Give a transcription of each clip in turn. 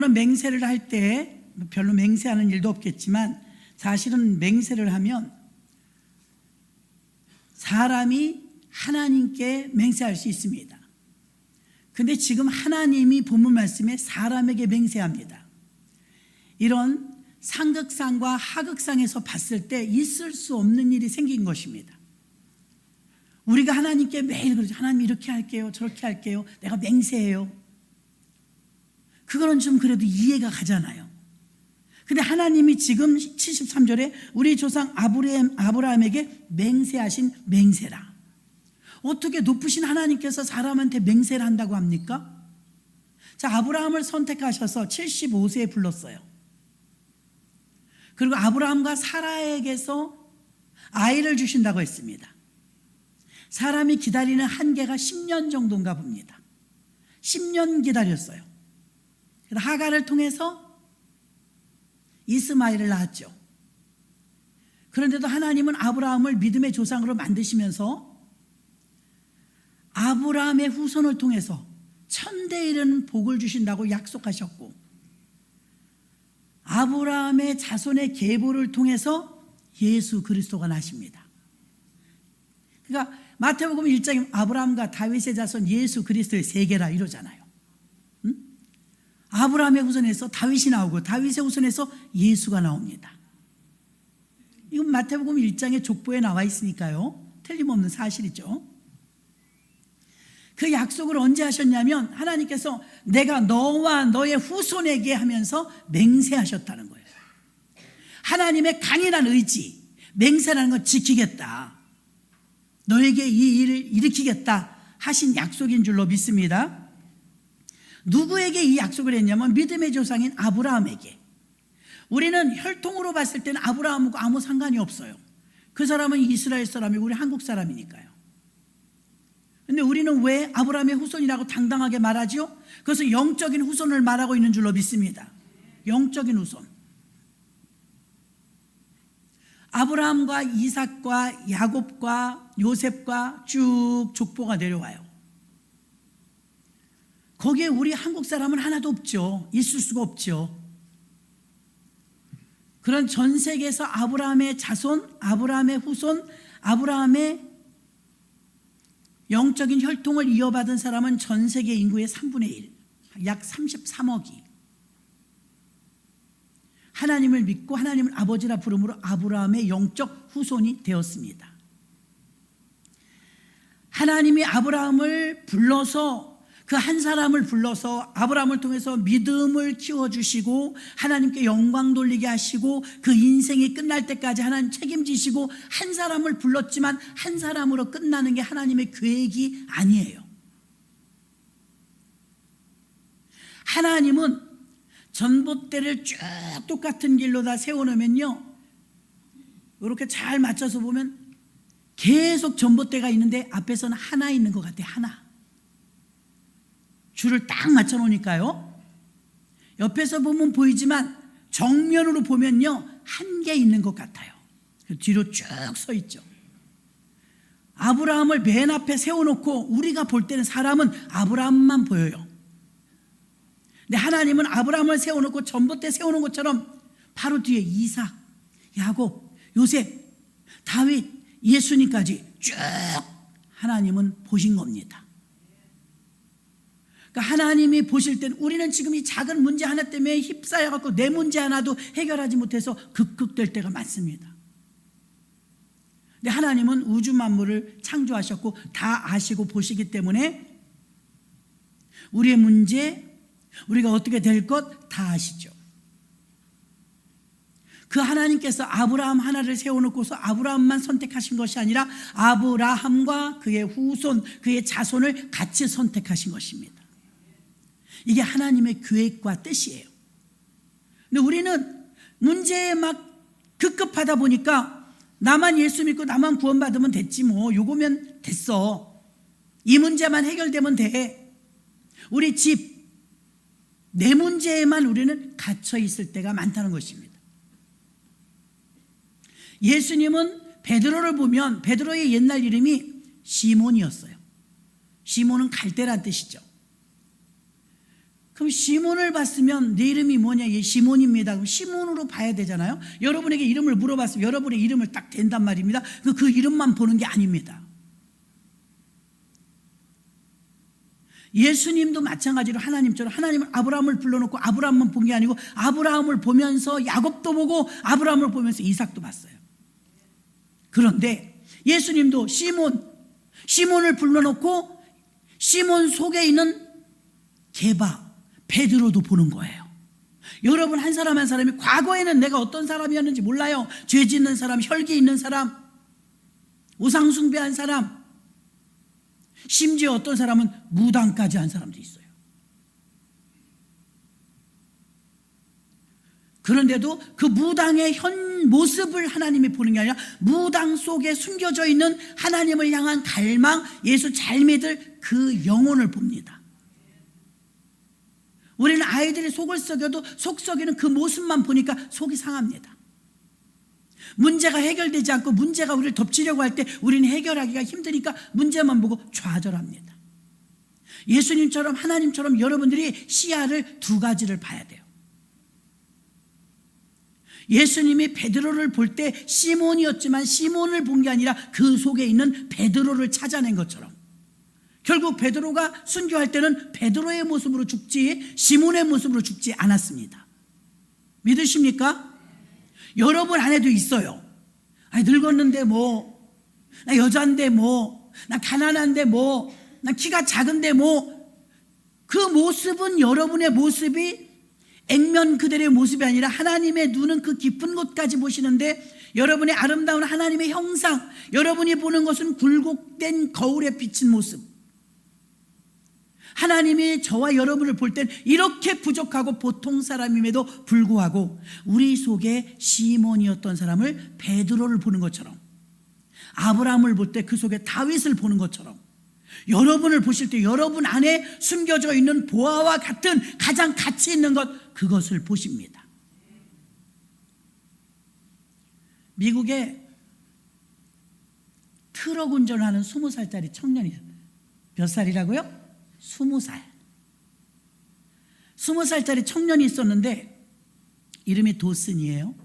맹세를 할 때 별로 맹세하는 일도 없겠지만 사실은 맹세를 하면 사람이 하나님께 맹세할 수 있습니다. 근데 지금 하나님이 본문 말씀에 사람에게 맹세합니다. 이런 상극상과 하극상에서 봤을 때 있을 수 없는 일이 생긴 것입니다. 우리가 하나님께 매일 그러죠. 하나님 이렇게 할게요, 저렇게 할게요, 내가 맹세해요. 그거는 좀 그래도 이해가 가잖아요. 근데 하나님이 지금 73절에 우리 조상 아브라함에게 맹세하신 맹세라. 어떻게 높으신 하나님께서 사람한테 맹세를 한다고 합니까? 자, 아브라함을 선택하셔서 75세에 불렀어요. 그리고 아브라함과 사라에게서 아이를 주신다고 했습니다. 사람이 기다리는 한계가 10년 정도인가 봅니다. 10년 기다렸어요. 하갈을 통해서 이스마엘을 낳았죠. 그런데도 하나님은 아브라함을 믿음의 조상으로 만드시면서 아브라함의 후손을 통해서 천대에 이르는 복을 주신다고 약속하셨고, 아브라함의 자손의 계보를 통해서 예수 그리스도가 나십니다. 그러니까 마태복음 1장에 아브라함과 다윗의 자손 예수 그리스도의 세계라 이러잖아요. 아브라함의 후손에서 다윗이 나오고 다윗의 후손에서 예수가 나옵니다. 이건 마태복음 1장의 족보에 나와 있으니까요, 틀림없는 사실이죠. 그 약속을 언제 하셨냐면 하나님께서 내가 너와 너의 후손에게 하면서 맹세하셨다는 거예요. 하나님의 강인한 의지, 맹세라는 건 지키겠다, 너에게 이 일을 일으키겠다 하신 약속인 줄로 믿습니다. 누구에게 이 약속을 했냐면 믿음의 조상인 아브라함에게. 우리는 혈통으로 봤을 때는 아브라함하고 아무 상관이 없어요. 그 사람은 이스라엘 사람이고 우리 한국 사람이니까요. 근데 우리는 왜 아브라함의 후손이라고 당당하게 말하죠? 그것은 영적인 후손을 말하고 있는 줄로 믿습니다. 영적인 후손. 아브라함과 이삭과 야곱과 요셉과 쭉 족보가 내려와요. 거기에 우리 한국 사람은 하나도 없죠. 있을 수가 없죠. 그런 전 세계에서 아브라함의 자손, 아브라함의 후손, 아브라함의 영적인 혈통을 이어받은 사람은 전 세계 인구의 3분의 1, 약 33억이 하나님을 믿고 하나님을 아버지라 부름으로 아브라함의 영적 후손이 되었습니다. 하나님이 아브라함을 불러서, 그 한 사람을 불러서 아브라함을 통해서 믿음을 키워주시고 하나님께 영광 돌리게 하시고 그 인생이 끝날 때까지 하나님 책임지시고 한 사람을 불렀지만 한 사람으로 끝나는 게 하나님의 계획이 아니에요. 하나님은 전봇대를 쭉 똑같은 길로 다 세워놓으면요, 이렇게 잘 맞춰서 보면 계속 전봇대가 있는데 앞에서는 하나 있는 것 같아요. 하나. 줄을 딱 맞춰 놓으니까요, 옆에서 보면 보이지만 정면으로 보면요 한 개 있는 것 같아요. 뒤로 쭉 서 있죠. 아브라함을 맨 앞에 세워놓고 우리가 볼 때는 사람은 아브라함만 보여요. 근데 하나님은 아브라함을 세워놓고 전봇대 세워놓은 것처럼 바로 뒤에 이삭, 야곱, 요셉, 다윗, 예수님까지 쭉 하나님은 보신 겁니다. 그러니까 하나님이 보실 때는 우리는 지금 이 작은 문제 하나 때문에 휩싸여갖고 내 문제 하나도 해결하지 못해서 극극될 때가 많습니다. 근데 하나님은 우주 만물을 창조하셨고 다 아시고 보시기 때문에 우리의 문제, 우리가 어떻게 될 것 다 아시죠. 그 하나님께서 아브라함 하나를 세워놓고서 아브라함만 선택하신 것이 아니라 아브라함과 그의 후손, 그의 자손을 같이 선택하신 것입니다. 이게 하나님의 계획과 뜻이에요. 근데 우리는 문제에 막 급급하다 보니까 나만 예수 믿고 나만 구원받으면 됐지 뭐, 요거면 됐어, 이 문제만 해결되면 돼, 우리 집, 내 문제에만 우리는 갇혀 있을 때가 많다는 것입니다. 예수님은 베드로를 보면 베드로의 옛날 이름이 시몬이었어요. 시몬은 갈대란 뜻이죠. 그럼 시몬을 봤으면 내 이름이 뭐냐? 예, 시몬입니다. 그럼 시몬으로 봐야 되잖아요. 여러분에게 이름을 물어봤으면 여러분의 이름을 딱 댄단 말입니다. 그 이름만 보는 게 아닙니다. 예수님도 마찬가지로 하나님처럼 하나님은 아브라함을 불러놓고 아브라함만 본 게 아니고 아브라함을 보면서 야곱도 보고 아브라함을 보면서 이삭도 봤어요. 그런데 예수님도 시몬을 불러놓고 시몬 속에 있는 게바, 베드로도 보는 거예요. 여러분 한 사람 한 사람이 과거에는 내가 어떤 사람이었는지 몰라요. 죄 짓는 사람, 혈기 있는 사람, 우상 숭배한 사람, 심지어 어떤 사람은 무당까지 한 사람도 있어요. 그런데도 그 무당의 현 모습을 하나님이 보는 게 아니라 무당 속에 숨겨져 있는 하나님을 향한 갈망, 예수 잘 믿을 그 영혼을 봅니다. 우리는 아이들이 속을 썩여도 속 썩이는 그 모습만 보니까 속이 상합니다. 문제가 해결되지 않고 문제가 우리를 덮치려고 할 때 우리는 해결하기가 힘드니까 문제만 보고 좌절합니다. 예수님처럼 하나님처럼 여러분들이 시야를 두 가지를 봐야 돼요. 예수님이 베드로를 볼 때 시몬이었지만 시몬을 본 게 아니라 그 속에 있는 베드로를 찾아낸 것처럼 결국 베드로가 순교할 때는 베드로의 모습으로 죽지 시몬의 모습으로 죽지 않았습니다. 믿으십니까? 여러분 안에도 있어요. 아니 늙었는데 뭐, 나 여자인데 뭐, 나 가난한데 뭐, 나 키가 작은데 뭐. 그 모습은 여러분의 모습이 액면 그대로의 모습이 아니라 하나님의 눈은 그 깊은 곳까지 보시는데 여러분의 아름다운 하나님의 형상, 여러분이 보는 것은 굴곡된 거울에 비친 모습. 하나님이 저와 여러분을 볼 땐 이렇게 부족하고 보통 사람임에도 불구하고 우리 속에 시몬이었던 사람을 베드로를 보는 것처럼 아브라함을 볼 때 그 속에 다윗을 보는 것처럼 여러분을 보실 때 여러분 안에 숨겨져 있는 보아와 같은 가장 가치 있는 것 그것을 보십니다. 미국에 트럭 운전하는 20살짜리 청년이 몇 살이라고요? 20살. 20살짜리 청년이 있었는데 이름이 도슨이에요.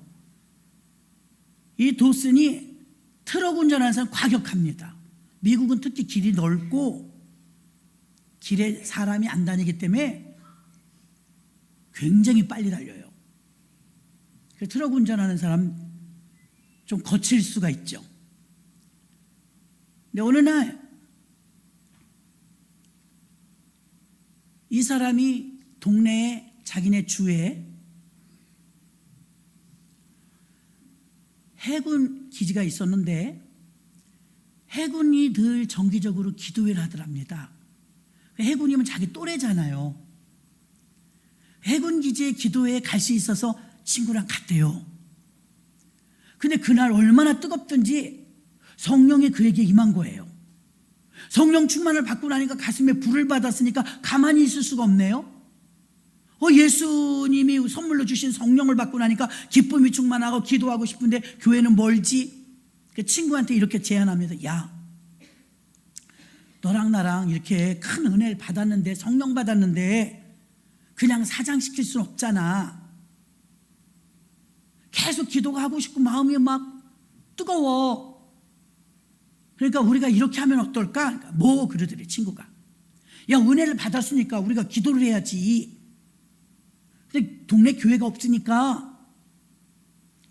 이 도슨이 트럭 운전하는 사람 과격합니다. 미국은 특히 길이 넓고 길에 사람이 안 다니기 때문에 굉장히 빨리 달려요. 트럭 운전하는 사람 좀 거칠 수가 있죠. 근데 어느 날 이 사람이 동네에 자기네 주에 해군 기지가 있었는데 해군이 늘 정기적으로 기도회를 하더랍니다. 해군이면 자기 또래잖아요. 해군 기지에 기도회에 갈 수 있어서 친구랑 갔대요. 근데 그날 얼마나 뜨겁든지 성령이 그에게 임한 거예요. 성령 충만을 받고 나니까 가슴에 불을 받았으니까 가만히 있을 수가 없네요. 예수님이 선물로 주신 성령을 받고 나니까 기쁨이 충만하고 기도하고 싶은데 교회는 멀지. 그 친구한테 이렇게 제안합니다. 야, 너랑 나랑 이렇게 큰 은혜를 받았는데 성령 받았는데 그냥 사장시킬 수는 없잖아. 계속 기도가 하고 싶고 마음이 막 뜨거워. 그러니까 우리가 이렇게 하면 어떨까? 그러니까 뭐 그러더래 친구가. 야, 은혜를 받았으니까 우리가 기도를 해야지. 근데 동네 교회가 없으니까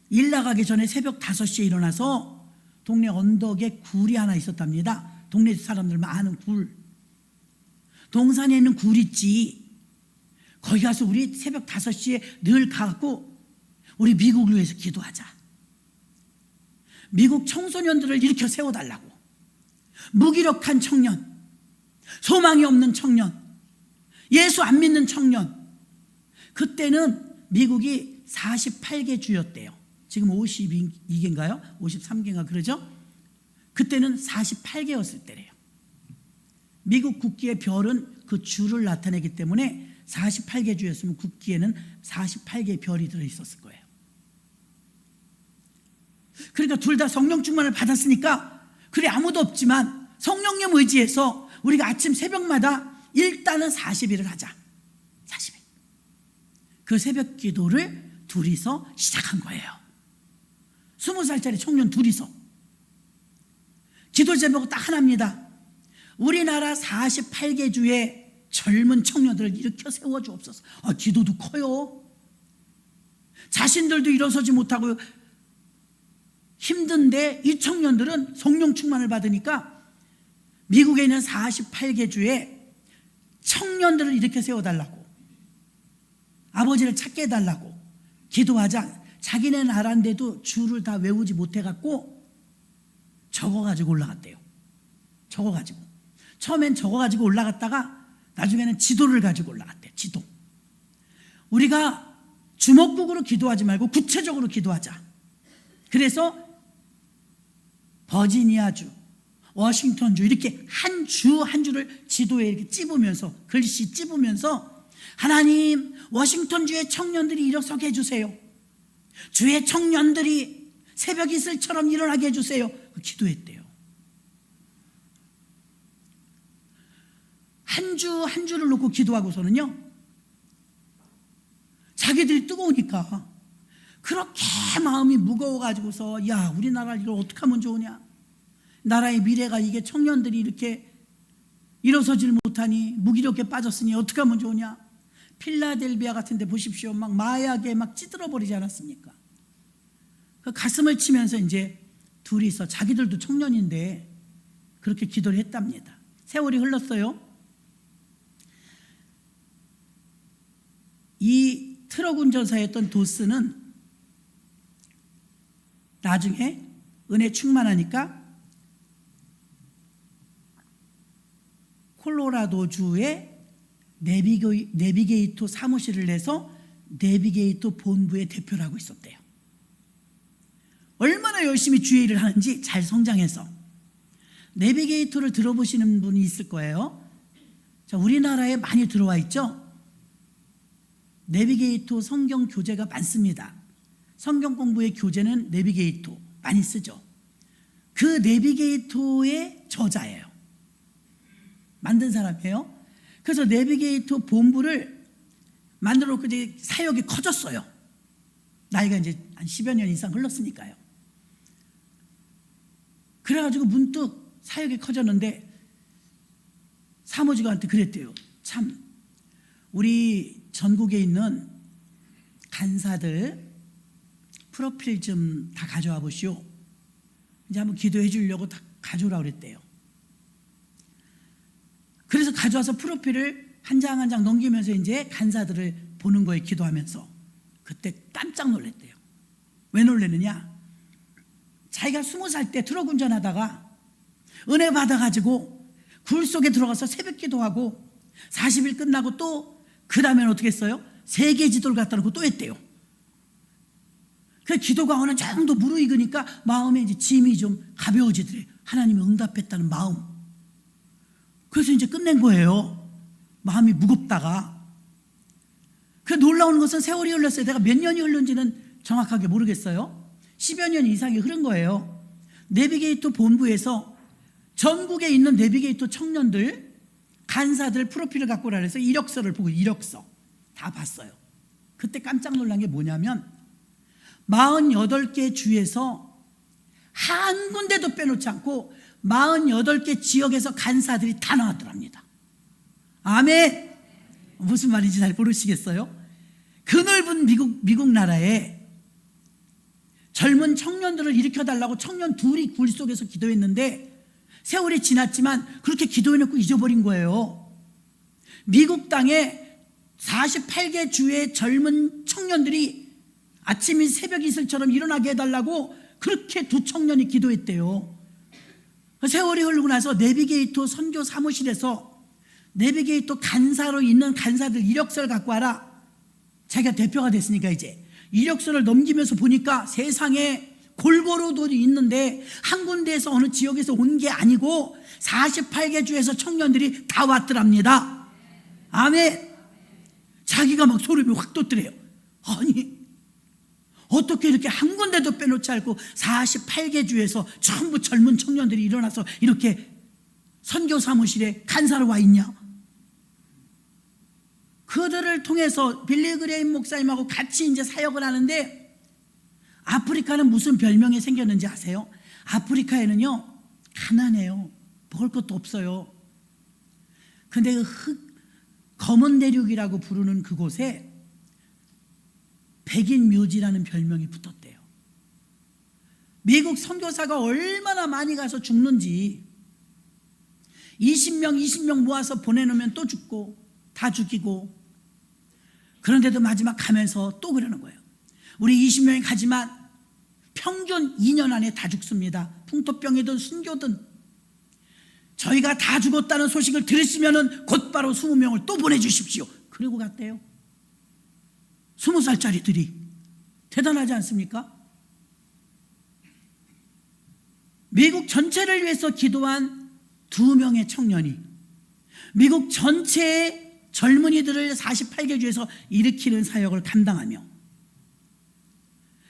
일 나가기 전에 새벽 5시에 일어나서 동네 언덕에 굴이 하나 있었답니다. 동네 사람들만 아는 굴. 동산에 있는 굴 있지. 거기 가서 우리 새벽 5시에 늘 가고 우리 미국을 위해서 기도하자. 미국 청소년들을 일으켜 세워달라고. 무기력한 청년, 소망이 없는 청년, 예수 안 믿는 청년. 그때는 미국이 48개 주였대요. 지금 52개인가요? 53개인가 그러죠? 그때는 48개였을 때래요. 미국 국기의 별은 그 주를 나타내기 때문에 48개 주였으면 국기에는 48개의 별이 들어있었을 거예요. 그러니까 둘 다 성령 충만을 받았으니까 그래 아무도 없지만 성령님 의지해서 우리가 아침 새벽마다 일단은 40일을 하자. 40일. 그 새벽 기도를 둘이서 시작한 거예요. 20살짜리 청년 둘이서. 기도 제목은 딱 하나입니다. 우리나라 48개 주의 젊은 청년들을 일으켜 세워주옵소서. 기도도 커요. 자신들도 일어서지 못하고 힘든데 이 청년들은 성령 충만을 받으니까 미국에 있는 48개 주의 청년들을 일으켜 세워달라고, 아버지를 찾게 해달라고 기도하자. 자기네 나라인데도 주를 다 외우지 못해갖고 적어가지고 올라갔대요. 적어가지고. 처음엔 적어가지고 올라갔다가 나중에는 지도를 가지고 올라갔대요. 지도. 우리가 주먹국으로 기도하지 말고 구체적으로 기도하자. 그래서 버지니아주, 워싱턴주 이렇게 한 주 한 주를 지도에 이렇게 찝으면서, 글씨 찝으면서 하나님 워싱턴주의 청년들이 일어서게 해주세요. 주의 청년들이 새벽 이슬처럼 일어나게 해주세요. 기도했대요. 한 주 한 주를 놓고 기도하고서는요, 자기들이 뜨거우니까 그렇게 마음이 무거워가지고서 야, 우리나라를 이걸 어떻게 하면 좋으냐, 나라의 미래가 이게 청년들이 이렇게 일어서질 못하니 무기력에 빠졌으니 어떻게 하면 좋으냐. 필라델비아 같은 데 보십시오. 막 마약에 막 찌들어 버리지 않았습니까? 그 가슴을 치면서 이제 둘이서, 자기들도 청년인데 그렇게 기도를 했답니다. 세월이 흘렀어요. 이 트럭 운전사였던 도스는 나중에 은혜 충만하니까 콜로라도주의 내비게이터 사무실을 내서 내비게이터 본부의 대표를 하고 있었대요. 얼마나 열심히 주의 일을 하는지 잘 성장해서. 내비게이터를 들어보시는 분이 있을 거예요. 자, 우리나라에 많이 들어와 있죠. 내비게이터 성경 교재가 많습니다. 성경 공부의 교재는 내비게이터 많이 쓰죠. 그 내비게이터의 저자예요. 만든 사람이에요. 그래서 내비게이터 본부를 만들어 놓고 이제 사역이 커졌어요. 나이가 이제 한 10여 년 이상 흘렀으니까요. 그래가지고 문득 사역이 커졌는데 사무직원한테 그랬대요. 참, 우리 전국에 있는 간사들 프로필 좀 다 가져와 보시오. 이제 한번 기도해 주려고 다 가져오라고 그랬대요. 그래서 가져와서 프로필을 한 장 한 장 넘기면서 이제 간사들을 보는 거에 기도하면서 그때 깜짝 놀랐대요. 왜 놀랐느냐? 자기가 20살 때 트럭 운전하다가 은혜 받아가지고 굴 속에 들어가서 새벽 기도하고 40일 끝나고 또 그 다음에는 어떻게 했어요? 세계 지도를 갖다 놓고 또 했대요. 그 기도가 어느 정도 무르익으니까 마음에 이제 짐이 좀 가벼워지더래. 하나님이 응답했다는 마음. 그래서 이제 끝낸 거예요. 마음이 무겁다가. 그 놀라운 것은 세월이 흘렀어요. 내가 몇 년이 흘른지는 정확하게 모르겠어요. 10여 년 이상이 흐른 거예요. 내비게이터 본부에서 전국에 있는 내비게이터 청년들, 간사들 프로필을 갖고 오라 해서 이력서를 보고, 이력서 다 봤어요. 그때 깜짝 놀란 게 뭐냐면 48개 주에서 한 군데도 빼놓지 않고 48개 지역에서 간사들이 다 나왔더랍니다. 아멘. 무슨 말인지 잘 모르시겠어요? 그 넓은 미국 나라에 젊은 청년들을 일으켜달라고 청년 둘이 굴 속에서 기도했는데 세월이 지났지만 그렇게 기도해놓고 잊어버린 거예요. 미국 땅에 48개 주의 젊은 청년들이 아침이 새벽 이슬처럼 일어나게 해달라고 그렇게 두 청년이 기도했대요. 세월이 흐르고 나서 내비게이터 선교 사무실에서 내비게이터 간사로 있는 간사들 이력서를 갖고 와라. 자기가 대표가 됐으니까 이제 이력서를 넘기면서 보니까 세상에 골고루도 있는데 한 군데에서 어느 지역에서 온 게 아니고 48개 주에서 청년들이 다 왔더랍니다. 아멘. 자기가 막 소름이 확 돋더래요. 아니, 어떻게 이렇게 한 군데도 빼놓지 않고 48개 주에서 전부 젊은 청년들이 일어나서 이렇게 선교 사무실에 간사로 와 있냐? 그들을 통해서 빌리 그레임 목사님하고 같이 이제 사역을 하는데, 아프리카는 무슨 별명이 생겼는지 아세요? 아프리카에는요, 가난해요. 먹을 것도 없어요. 근데 검은 대륙이라고 부르는 그곳에 백인 묘지라는 별명이 붙었대요. 미국 선교사가 얼마나 많이 가서 죽는지, 20명 모아서 보내놓으면 또 죽고 다 죽이고, 그런데도 마지막 가면서 또 그러는 거예요. 우리 20명이 가지만 평균 2년 안에 다 죽습니다. 풍토병이든 순교든. 저희가 다 죽었다는 소식을 들으시면 곧바로 20명을 또 보내주십시오. 그리고 갔대요. 20살짜리들이. 대단하지 않습니까? 미국 전체를 위해서 기도한 2명의 청년이 미국 전체의 젊은이들을 48개 주에서 일으키는 사역을 감당하며,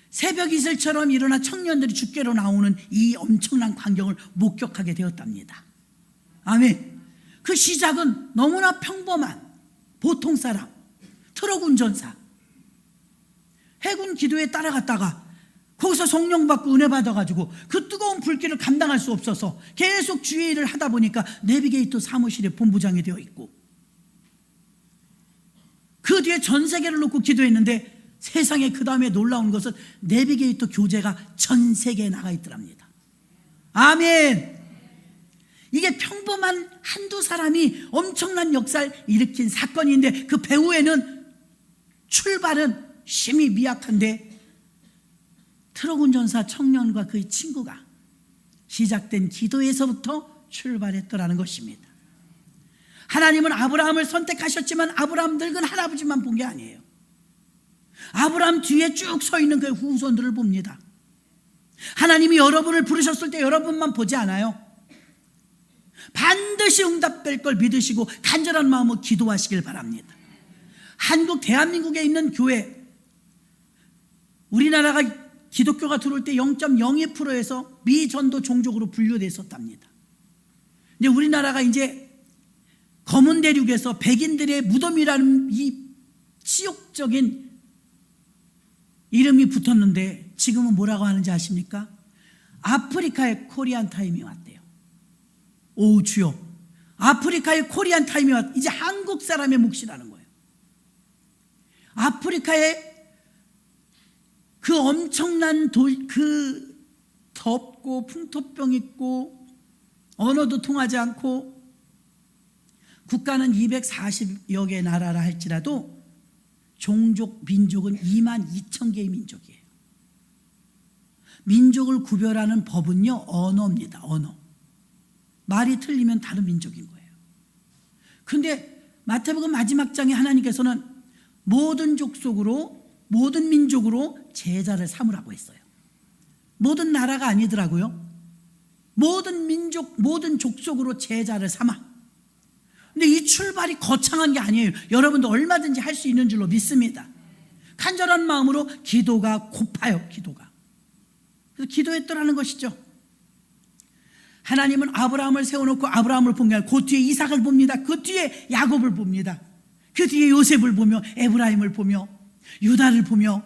새벽 이슬처럼 일어나 청년들이 주께로 나오는 이 엄청난 광경을 목격하게 되었답니다. 아멘. 그 시작은 너무나 평범한 보통 사람, 트럭 운전사, 해군 기도에 따라갔다가 거기서 성령 받고 은혜 받아가지고 그 뜨거운 불길을 감당할 수 없어서 계속 주의 일을 하다 보니까 내비게이터 사무실에 본부장이 되어 있고, 그 뒤에 전 세계를 놓고 기도했는데, 세상에 그 다음에 놀라운 것은 내비게이터 교재가 전 세계에 나가 있더랍니다. 아멘. 이게 평범한 한두 사람이 엄청난 역사를 일으킨 사건인데, 그 배후에는 출발은 심히 미약한데 트럭 운전사 청년과 그의 친구가 시작된 기도에서부터 출발했더라는 것입니다. 하나님은 아브라함을 선택하셨지만 아브라함 늙은 할아버지만 본 게 아니에요. 아브라함 뒤에 쭉 서 있는 그의 후손들을 봅니다. 하나님이 여러분을 부르셨을 때 여러분만 보지 않아요. 반드시 응답될 걸 믿으시고 간절한 마음으로 기도하시길 바랍니다. 한국 대한민국에 있는 교회, 우리나라가 기독교가 들어올 때 0.02%에서 미전도 종족으로 분류됐었답니다. 이제 우리나라가 이제 검은 대륙에서 백인들의 무덤이라는 이 치욕적인 이름이 붙었는데, 지금은 뭐라고 하는지 아십니까? 아프리카의 코리안 타임이 왔대요. 오 주여, 아프리카의 코리안 타임이 왔. 이제 한국 사람의 몫이라는 거예요. 아프리카의 그 엄청난 그 덥고 풍토병 있고 언어도 통하지 않고, 국가는 240여 개 나라라 할지라도 종족, 민족은 22,000개의 민족이에요. 민족을 구별하는 법은요, 언어입니다. 언어. 말이 틀리면 다른 민족인 거예요. 그런데 마태복음 마지막 장에 하나님께서는 모든 족속으로, 모든 민족으로 제자를 삼으라고 했어요. 모든 나라가 아니더라고요. 모든 민족, 모든 족속으로 제자를 삼아. 근데 이 출발이 거창한 게 아니에요. 여러분도 얼마든지 할 수 있는 줄로 믿습니다. 간절한 마음으로 기도가 고파요. 기도가. 그래서 기도했더라는 것이죠. 하나님은 아브라함을 세워놓고 아브라함을 본 게 아니라 그 뒤에 이삭을 봅니다. 그 뒤에 야곱을 봅니다. 그 뒤에 요셉을 보며 에브라임을 보며 유다를 보며,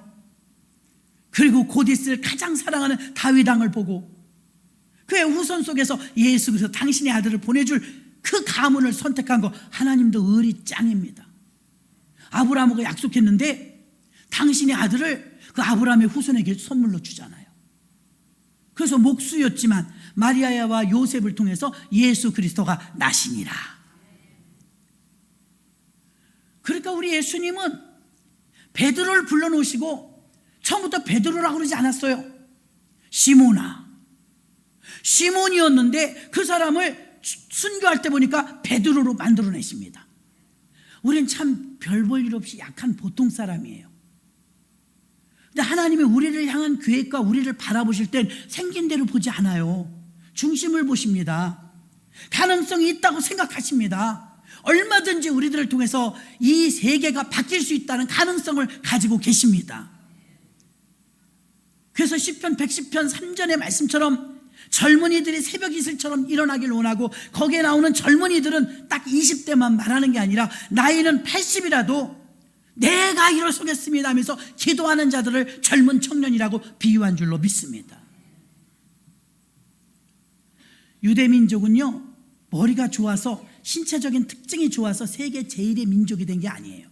그리고 곧 있을 가장 사랑하는 다윗 왕을 보고, 그의 후손 속에서 예수 그리스도 당신의 아들을 보내줄 그 가문을 선택한 거, 하나님도 의리 짱입니다. 아브라함하고 약속했는데 당신의 아들을 그 아브라함의 후손에게 선물로 주잖아요. 그래서 목수였지만 마리아와 요셉을 통해서 예수 그리스도가 나시니라. 그러니까 우리 예수님은 베드로를 불러놓으시고 처음부터 베드로라고 그러지 않았어요. 시몬이었는데 그 사람을 순교할 때 보니까 베드로로 만들어내십니다. 우린 참 별 볼 일 없이 약한 보통 사람이에요. 근데 하나님이 우리를 향한 계획과 우리를 바라보실 땐 생긴 대로 보지 않아요. 중심을 보십니다. 가능성이 있다고 생각하십니다. 얼마든지 우리들을 통해서 이 세계가 바뀔 수 있다는 가능성을 가지고 계십니다. 그래서 시편 110편 3절의 말씀처럼 젊은이들이 새벽 이슬처럼 일어나길 원하고 거기에 나오는 젊은이들은 딱 20대만 말하는 게 아니라 나이는 80이라도 내가 일어서겠습니다 하면서 기도하는 자들을 젊은 청년이라고 비유한 줄로 믿습니다. 유대민족은요, 머리가 좋아서 신체적인 특징이 좋아서 세계 제일의 민족이 된 게 아니에요.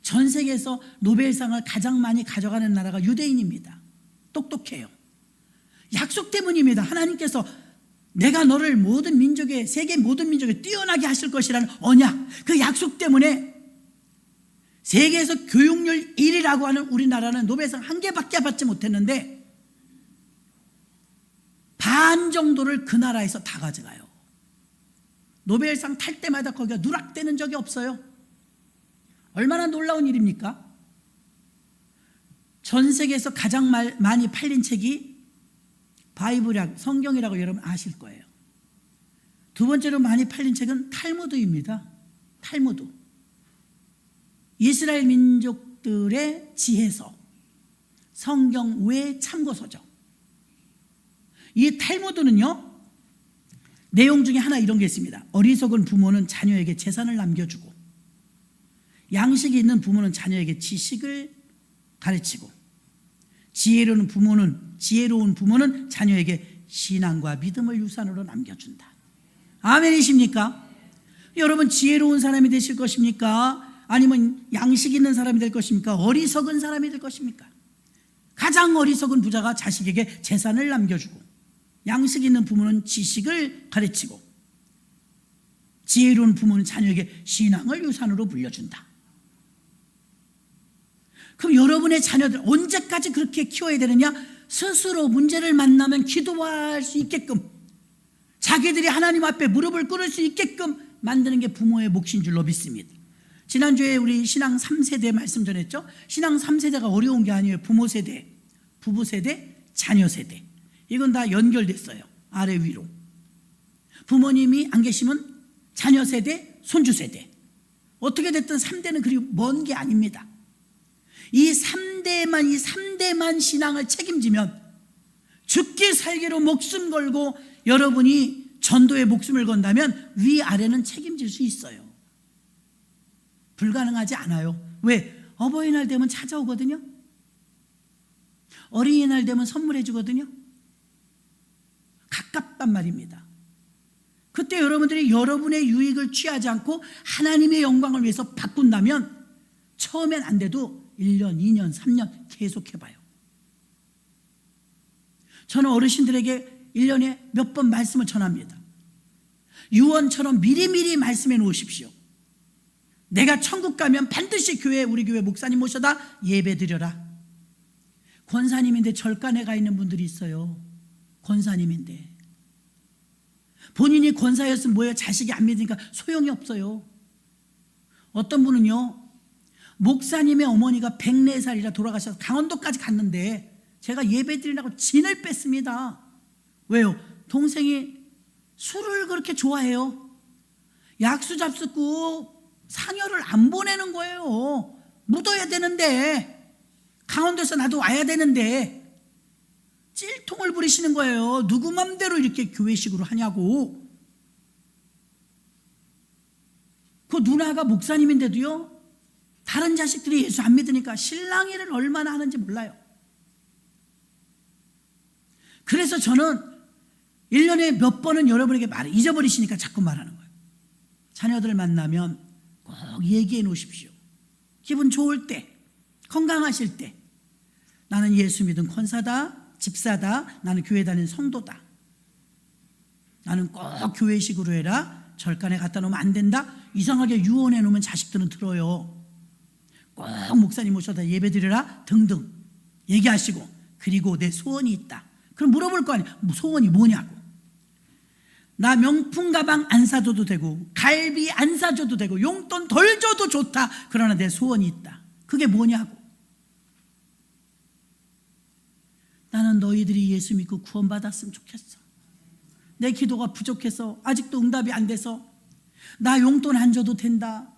전 세계에서 노벨상을 가장 많이 가져가는 나라가 유대인입니다. 똑똑해요. 약속 때문입니다. 하나님께서 내가 너를 모든 민족에, 세계 모든 민족에 뛰어나게 하실 것이라는 언약, 그 약속 때문에 세계에서 교육률 1위라고 하는 우리나라는 노벨상 1개밖에 받지 못했는데 반 정도를 그 나라에서 다 가져가요. 노벨상 탈 때마다 거기가 누락되는 적이 없어요. 얼마나 놀라운 일입니까? 전 세계에서 가장 많이 팔린 책이 바이블이라고, 성경이라고 여러분 아실 거예요. 두 번째로 많이 팔린 책은 탈무드입니다. 탈무드. 이스라엘 민족들의 지혜서, 성경 외 참고서죠. 이 탈무드는요, 내용 중에 하나 이런 게 있습니다. 어리석은 부모는 자녀에게 재산을 남겨주고 양식이 있는 부모는 자녀에게 지식을 가르치고 지혜로운 부모는 자녀에게 신앙과 믿음을 유산으로 남겨준다. 아멘이십니까? 여러분, 지혜로운 사람이 되실 것입니까? 아니면 양식 있는 사람이 될 것입니까? 어리석은 사람이 될 것입니까? 가장 어리석은 부자가 자식에게 재산을 남겨주고 양식 있는 부모는 지식을 가르치고 지혜로운 부모는 자녀에게 신앙을 유산으로 물려준다. 그럼 여러분의 자녀들 언제까지 그렇게 키워야 되느냐? 스스로 문제를 만나면 기도할 수 있게끔, 자기들이 하나님 앞에 무릎을 꿇을 수 있게끔 만드는 게 부모의 몫인 줄로 믿습니다. 지난주에 우리 신앙 3세대 말씀 전했죠. 신앙 3세대가 어려운 게 아니에요. 부모 세대, 부부 세대, 자녀 세대, 이건 다 연결됐어요. 아래 위로. 부모님이 안 계시면 자녀 세대, 손주 세대. 어떻게 됐든 3대는 그리 먼 게 아닙니다. 이 3대만 신앙을 책임지면 죽기 살기로 목숨 걸고 여러분이 전도에 목숨을 건다면 위아래는 책임질 수 있어요. 불가능하지 않아요. 왜? 어버이날 되면 찾아오거든요. 어린이날 되면 선물해 주거든요. 가깝단 말입니다. 그때 여러분들이 여러분의 유익을 취하지 않고 하나님의 영광을 위해서 바꾼다면 처음엔 안 돼도 1년, 2년, 3년 계속 해봐요. 저는 어르신들에게 1년에 몇 번 말씀을 전합니다. 유언처럼 미리미리 말씀해 놓으십시오. 내가 천국 가면 반드시 우리 교회 목사님 모셔다 예배 드려라. 권사님인데 절간에 가 있는 분들이 있어요. 권사님인데 본인이 권사였으면 뭐예요? 자식이 안 믿으니까 소용이 없어요. 어떤 분은요, 목사님의 어머니가 104살이라 돌아가셔서 강원도까지 갔는데 제가 예배 드리려고 진을 뺐습니다. 왜요? 동생이 술을 그렇게 좋아해요. 약수 잡숫고 상여를 안 보내는 거예요. 묻어야 되는데, 강원도에서 나도 와야 되는데 찔통을 부리시는 거예요. 누구 맘대로 이렇게 교회식으로 하냐고. 그 누나가 목사님인데도요, 다른 자식들이 예수 안 믿으니까 신랑이를 얼마나 하는지 몰라요. 그래서 저는 1년에 몇 번은 여러분에게 말을 잊어버리시니까 자꾸 말하는 거예요. 자녀들 만나면 꼭 얘기해 놓으십시오. 기분 좋을 때, 건강하실 때, 나는 예수 믿은 권사다, 집사다, 나는 교회 다니는 성도다, 나는 꼭 교회식으로 해라, 절간에 갖다 놓으면 안 된다, 이상하게 유언해 놓으면 자식들은 들어요. 꼭 목사님 모셔다 예배 드리라 등등 얘기하시고, 그리고 내 소원이 있다. 그럼 물어볼 거 아니에요. 소원이 뭐냐고. 나 명품 가방 안 사줘도 되고 갈비 안 사줘도 되고 용돈 덜 줘도 좋다. 그러나 내 소원이 있다. 그게 뭐냐고. 나는 너희들이 예수 믿고 구원받았으면 좋겠어. 내 기도가 부족해서 아직도 응답이 안 돼서 나 용돈 안 줘도 된다.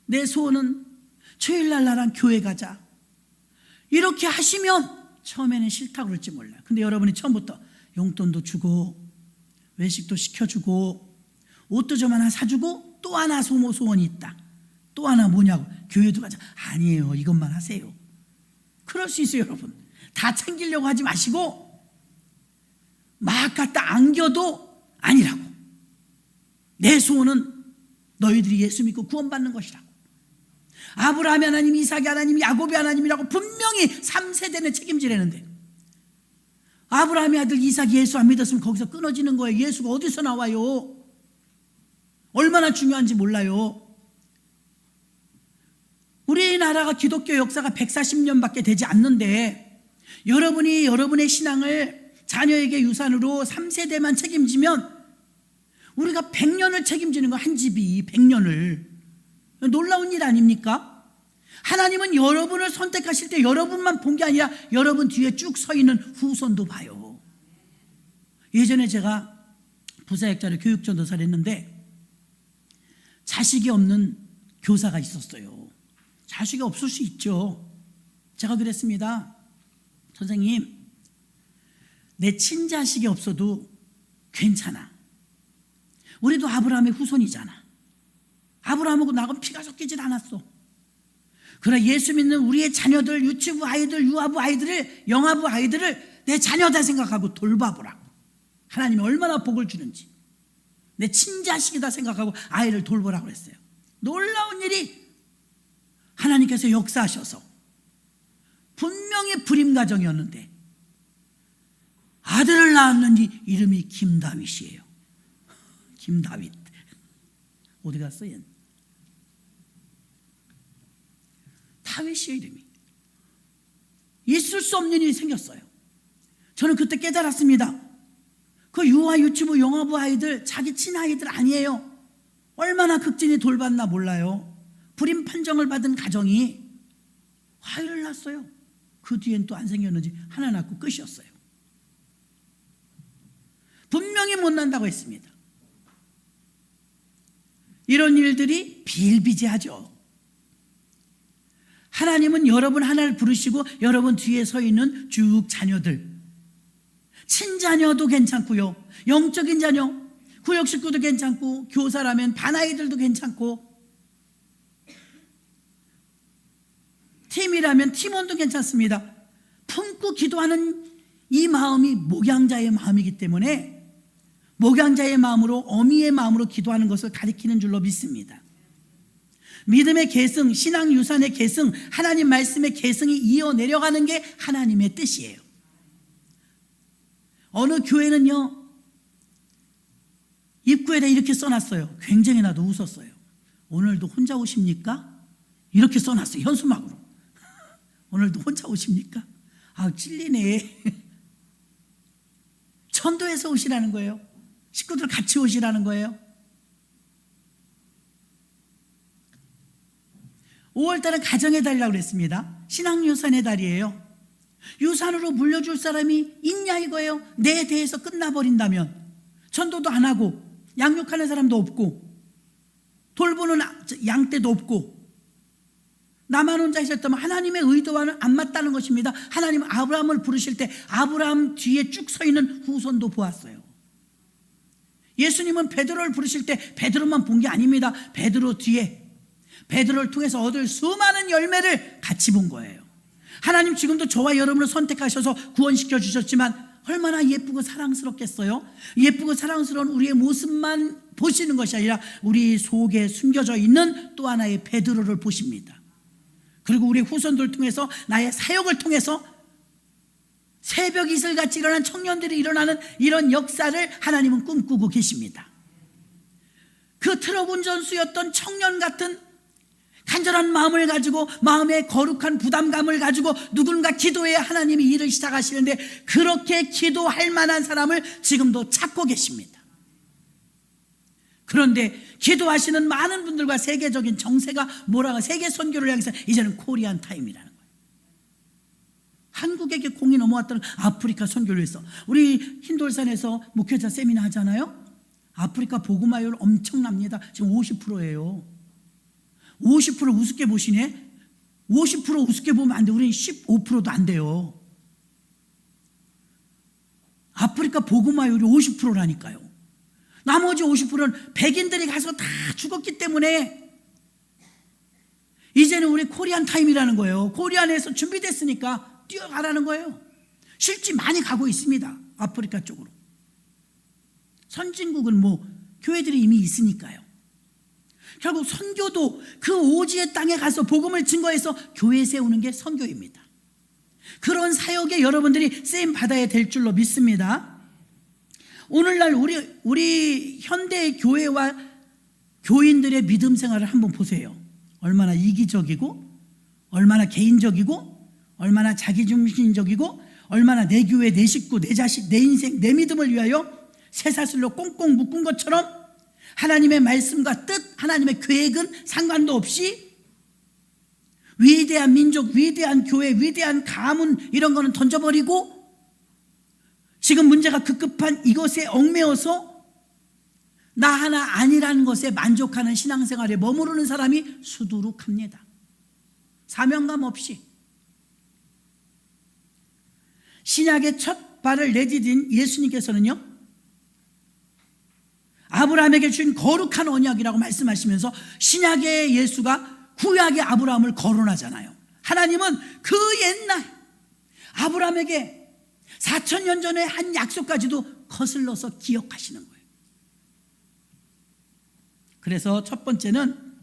내 소원은 주일날 나랑 교회 가자. 이렇게 하시면 처음에는 싫다고 그럴지 몰라요. 근데 여러분이 처음부터 용돈도 주고 외식도 시켜주고 옷도 좀 하나 사주고 또 하나 소원이 있다. 또 하나 뭐냐고. 교회도 가자. 아니에요. 이것만 하세요. 그럴 수 있어요, 여러분. 다 챙기려고 하지 마시고 막 갖다 안겨도 아니라고. 내 소원은 너희들이 예수 믿고 구원받는 것이라고. 아브라함이 하나님, 이삭이 하나님, 야곱이 하나님이라고 분명히 3세대는 책임지려는데 아브라함의 아들 이삭이 예수 안 믿었으면 거기서 끊어지는 거예요. 예수가 어디서 나와요? 얼마나 중요한지 몰라요. 우리나라가 기독교 역사가 140년밖에 되지 않는데 여러분이 여러분의 신앙을 자녀에게 유산으로 3세대만 책임지면 우리가 100년을 책임지는 거, 한 집이 100년을. 놀라운 일 아닙니까? 하나님은 여러분을 선택하실 때 여러분만 본 게 아니라 여러분 뒤에 쭉 서 있는 후손도 봐요. 예전에 제가 부사역자로 교육전도사를 했는데 자식이 없는 교사가 있었어요. 자식이 없을 수 있죠. 제가 그랬습니다. 선생님, 내 친자식이 없어도 괜찮아. 우리도 아브라함의 후손이잖아. 아브라함하고 나하고 피가 섞이질 않았어. 그러나 예수 믿는 우리의 자녀들, 유치부 아이들, 유아부 아이들을, 영아부 아이들을 내 자녀다 생각하고 돌봐보라고. 하나님이 얼마나 복을 주는지. 내 친자식이다 생각하고 아이를 돌보라고 그랬어요. 놀라운 일이 하나님께서 역사하셔서 분명히 불임 가정이었는데 아들을 낳았는지 이름이 김다윗이에요. 김다윗. 어디 갔어 얘는? 다윗이의 이름이. 있을 수 없는 일이 생겼어요. 저는 그때 깨달았습니다. 그 유아, 유치부, 영아부 아이들 자기 친아이들 아니에요. 얼마나 극진히 돌봤나 몰라요. 불임 판정을 받은 가정이 아이를 낳았어요. 그 뒤엔 또 안 생겼는지 하나 낳고 끝이었어요. 분명히 못 난다고 했습니다. 이런 일들이 비일비재하죠. 하나님은 여러분 하나를 부르시고 여러분 뒤에 서 있는 쭉 자녀들, 친자녀도 괜찮고요, 영적인 자녀, 구역 식구도 괜찮고, 교사라면 반아이들도 괜찮고, 팀이라면 팀원도 괜찮습니다. 품고 기도하는 이 마음이 목양자의 마음이기 때문에 목양자의 마음으로, 어미의 마음으로 기도하는 것을 가리키는 줄로 믿습니다. 믿음의 계승, 신앙 유산의 계승, 하나님 말씀의 계승이 이어 내려가는 게 하나님의 뜻이에요. 어느 교회는요, 입구에다 이렇게 써놨어요. 굉장히 나도 웃었어요. 오늘도 혼자 오십니까? 이렇게 써놨어요. 현수막으로. 오늘도 혼자 오십니까? 아, 찔리네. 전도해서 오시라는 거예요. 식구들 같이 오시라는 거예요. 5월달은 가정의 달이라고 그랬습니다. 신앙유산의 달이에요. 유산으로 물려줄 사람이 있냐 이거예요. 내 대해서 끝나버린다면 전도도 안 하고 양육하는 사람도 없고 돌보는 양떼도 없고 나만 혼자 있었다면 하나님의 의도와는 안 맞다는 것입니다. 하나님은 아브라함을 부르실 때 아브라함 뒤에 쭉 서 있는 후손도 보았어요. 예수님은 베드로를 부르실 때 베드로만 본 게 아닙니다. 베드로 뒤에 베드로를 통해서 얻을 수많은 열매를 같이 본 거예요. 하나님 지금도 저와 여러분을 선택하셔서 구원시켜 주셨지만 얼마나 예쁘고 사랑스럽겠어요? 예쁘고 사랑스러운 우리의 모습만 보시는 것이 아니라 우리 속에 숨겨져 있는 또 하나의 베드로를 보십니다. 그리고 우리 후손들 통해서 나의 사역을 통해서 새벽 이슬같이 일어난 청년들이 일어나는 이런 역사를 하나님은 꿈꾸고 계십니다. 그 트럭 운전수였던 청년 같은 간절한 마음을 가지고 마음의 거룩한 부담감을 가지고 누군가 기도해야 하나님이 일을 시작하시는데 그렇게 기도할 만한 사람을 지금도 찾고 계십니다. 그런데 기도하시는 많은 분들과 세계적인 정세가 뭐라고 세계 선교를 향해서 이제는 코리안 타임이라는 거예요. 한국에게 공이 넘어왔다는 아프리카 선교를 위해서 우리 흰돌산에서 목회자 세미나 하잖아요. 아프리카 복음화율 엄청납니다. 지금 50%예요. 50% 우습게 보시네. 50% 우습게 보면 안 돼. 우리는 15%도 안 돼요. 아프리카 복음화율이 50%라니까요. 나머지 50%는 백인들이 가서 다 죽었기 때문에 이제는 우리 코리안 타임이라는 거예요. 코리안에서 준비됐으니까 뛰어가라는 거예요. 실제 많이 가고 있습니다. 아프리카 쪽으로. 선진국은 교회들이 이미 있으니까요. 결국 선교도 그 오지의 땅에 가서 복음을 증거해서 교회 세우는 게 선교입니다. 그런 사역에 여러분들이 쓰임 받아야 될 줄로 믿습니다. 오늘날 우리 현대 교회와 교인들의 믿음 생활을 한번 보세요. 얼마나 이기적이고, 얼마나 개인적이고, 얼마나 자기중심적이고, 얼마나 내 교회, 내 식구, 내 자식, 내 인생, 내 믿음을 위하여 쇠사슬로 꽁꽁 묶은 것처럼 하나님의 말씀과 뜻, 하나님의 계획은 상관도 없이 위대한 민족, 위대한 교회, 위대한 가문 이런 거는 던져버리고 지금 문제가 급급한 이것에 얽매여서 나 하나 아니라는 것에 만족하는 신앙생활에 머무르는 사람이 수두룩합니다. 사명감 없이. 신약의 첫 발을 내디딘 예수님께서는요, 아브라함에게 준 거룩한 언약이라고 말씀하시면서 신약의 예수가 구약의 아브라함을 거론하잖아요. 하나님은 그 옛날 아브라함에게 4,000년 전에 한 약속까지도 거슬러서 기억하시는 거예요. 그래서 첫 번째는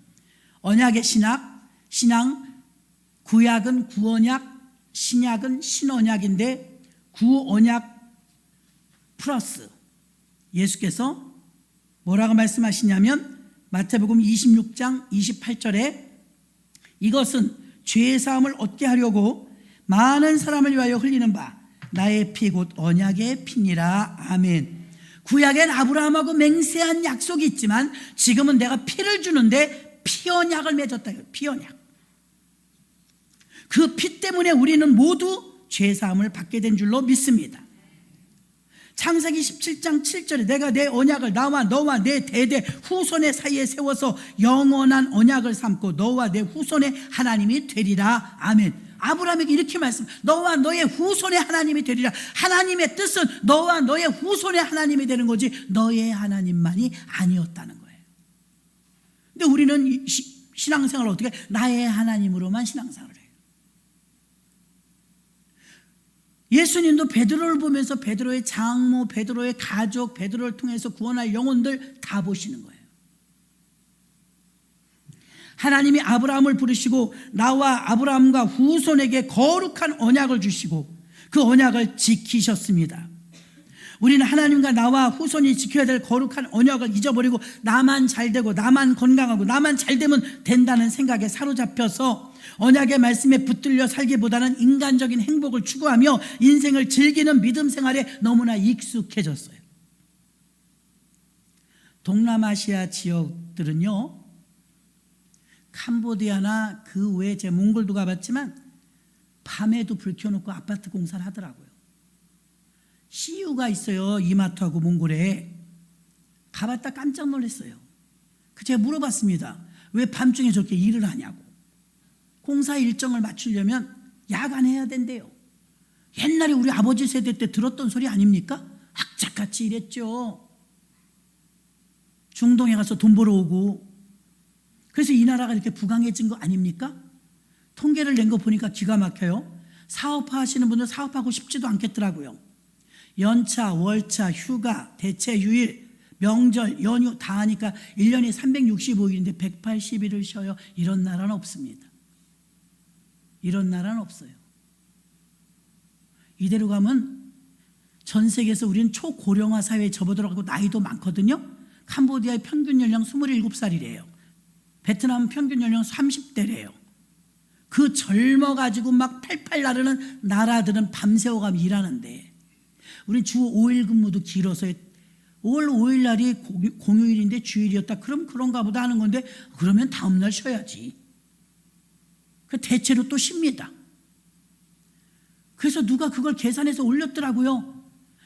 언약의 신앙, 구약은 구언약, 신약은 신언약인데 구언약 플러스 예수께서 뭐라고 말씀하시냐면 마태복음 26장 28절에 이것은 죄사함을 얻게 하려고 많은 사람을 위하여 흘리는 바 나의 피 곧 언약의 피니라. 아멘. 구약엔 아브라함하고 맹세한 약속이 있지만 지금은 내가 피를 주는데 피언약을 맺었다. 피언약. 그 피 때문에 우리는 모두 죄사함을 받게 된 줄로 믿습니다. 창세기 17장 7절에 내가 내 언약을 나와 너와 내 대대 후손의 사이에 세워서 영원한 언약을 삼고 너와 내 후손의 하나님이 되리라. 아멘. 아브라함에게 이렇게 말씀, 너와 너의 후손의 하나님이 되리라. 하나님의 뜻은 너와 너의 후손의 하나님이 되는 거지 너의 하나님만이 아니었다는 거예요. 근데 우리는 신앙생활을 어떻게 나의 하나님으로만 신앙생활을 해요. 예수님도 베드로를 보면서 베드로의 장모, 베드로의 가족, 베드로를 통해서 구원할 영혼들 다 보시는 거예요. 하나님이 아브라함을 부르시고 나와 아브라함과 후손에게 거룩한 언약을 주시고 그 언약을 지키셨습니다. 우리는 하나님과 나와 후손이 지켜야 될 거룩한 언약을 잊어버리고 나만 잘 되고 나만 건강하고 나만 잘 되면 된다는 생각에 사로잡혀서 언약의 말씀에 붙들려 살기보다는 인간적인 행복을 추구하며 인생을 즐기는 믿음 생활에 너무나 익숙해졌어요. 동남아시아 지역들은요, 캄보디아나 그 외에 제 몽골도 가봤지만 밤에도 불 켜놓고 아파트 공사를 하더라고요. CU가 있어요. 이마트하고 몽골에. 가봤다 깜짝 놀랐어요. 제가 물어봤습니다. 왜 밤중에 저렇게 일을 하냐고. 공사 일정을 맞추려면 야간해야 된대요. 옛날에 우리 아버지 세대 때 들었던 소리 아닙니까? 악착같이 일했죠. 중동에 가서 돈 벌어오고. 그래서 이 나라가 이렇게 부강해진 거 아닙니까? 통계를 낸 거 보니까 기가 막혀요. 사업하시는 분들 사업하고 싶지도 않겠더라고요. 연차, 월차, 휴가, 대체휴일, 명절, 연휴 다 하니까 1년에 365일인데 180일을 쉬어요. 이런 나라는 없습니다. 이런 나라는 없어요. 이대로 가면 전 세계에서 우리는 초고령화 사회에 접어들어가고 나이도 많거든요. 캄보디아의 평균 연령 27살이래요. 베트남 평균 연령 30대래요. 그 젊어가지고 막 팔팔 나르는 나라들은 밤새워가며 일하는데 우린 주 5일 근무도 길어서 5월 5일 날이 공휴일인데 주일이었다. 그럼 그런가 보다 하는 건데 그러면 다음 날 쉬어야지. 그 대체로 또 쉽니다. 그래서 누가 그걸 계산해서 올렸더라고요.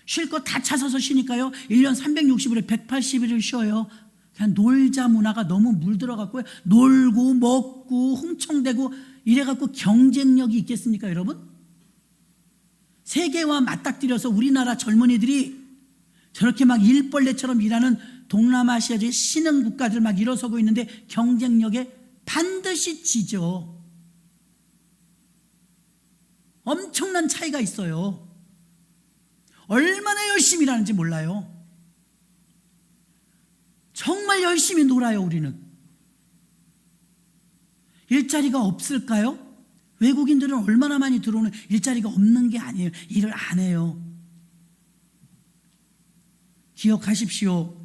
쉴 거 다 찾아서 쉬니까요. 1년 360일에 180일을 쉬어요. 그냥 놀자 문화가 너무 물들어갖고요. 놀고 먹고 흥청대고 이래갖고 경쟁력이 있겠습니까, 여러분? 세계와 맞닥뜨려서 우리나라 젊은이들이 저렇게 막 일벌레처럼 일하는 동남아시아의 신흥 국가들 막 일어서고 있는데 경쟁력에 반드시 지죠. 엄청난 차이가 있어요. 얼마나 열심히 일하는지 몰라요. 정말 열심히 놀아요, 우리는. 일자리가 없을까요? 외국인들은 얼마나 많이 들어오는, 일자리가 없는 게 아니에요. 일을 안 해요. 기억하십시오.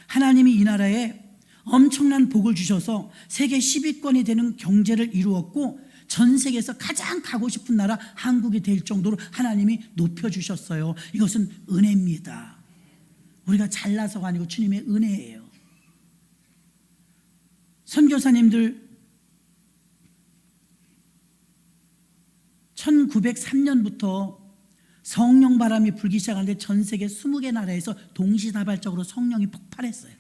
하나님이 이 나라에 엄청난 복을 주셔서 세계 10위권이 되는 경제를 이루었고 전 세계에서 가장 가고 싶은 나라 한국이 될 정도로 하나님이 높여주셨어요. 이것은 은혜입니다. 우리가 잘나서가 아니고 주님의 은혜예요. 선교사님들 1903년부터 성령 바람이 불기 시작하는데 전 세계 20개 나라에서 동시다발적으로 성령이 폭발했어요.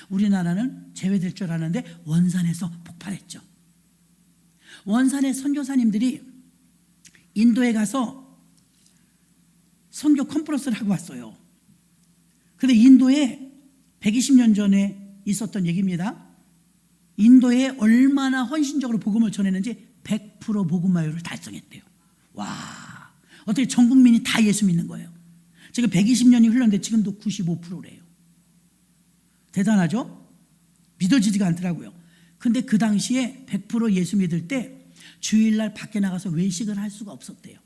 우리나라는 제외될 줄 알았는데 원산에서 폭발했죠. 원산의 선교사님들이 인도에 가서 선교 컨퍼런스를 하고 왔어요. 그런데 인도에 120년 전에 있었던 얘기입니다. 인도에 얼마나 헌신적으로 복음을 전했는지 100% 복음화율을 달성했대요. 와, 어떻게 전 국민이 다 예수 믿는 거예요. 지금 120년이 흘렀는데 지금도 95%래요. 대단하죠? 믿어지지가 않더라고요. 근데 그 당시에 100% 예수 믿을 때 주일날 밖에 나가서 외식을 할 수가 없었대요.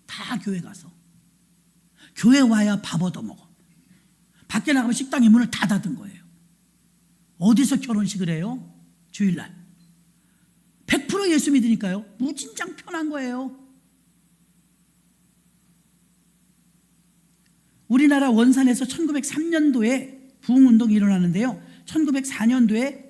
다 교회 가서. 교회 와야 밥 얻어먹어. 밖에 나가면 식당의 문을 다 닫은 거예요. 어디서 결혼식을 해요? 주일날. 100% 예수 믿으니까요. 무진장 편한 거예요. 우리나라 원산에서 1903년도에 부흥운동이 일어나는데요. 1904년도에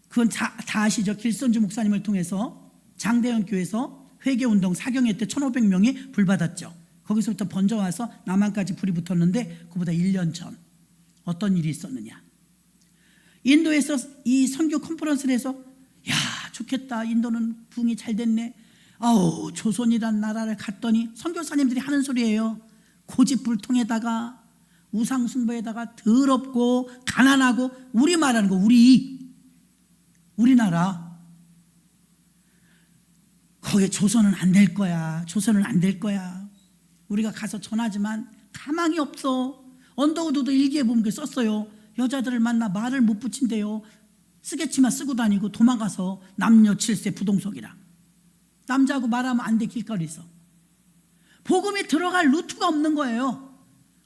그건 다 아시죠? 길선주 목사님을 통해서 장대현 교회에서 회개운동 사경회 때 1,500명이 불받았죠. 거기서부터 번져와서 남한까지 불이 붙었는데 그보다 1년 전 어떤 일이 있었느냐. 인도에서 이 선교 컨퍼런스를 해서 야, 좋겠다. 인도는 부흥이 잘 됐네. 아우, 조선이란 나라를 갔더니 선교사님들이 하는 소리예요. 고집불통에다가 우상숭배에다가 더럽고 가난하고, 우리 말하는 거 우리나라. 거기에 조선은 안 될 거야. 조선은 안 될 거야. 우리가 가서 전하지만 가망이 없어. 언더우드도 일기에 보면 썼어요. 여자들을 만나 말을 못 붙인대요. 쓰개치마 쓰고 다니고 도망가서 남녀 7세 부동석이랑 남자하고 말하면 안 돼. 길거리에서 복음이 들어갈 루트가 없는 거예요.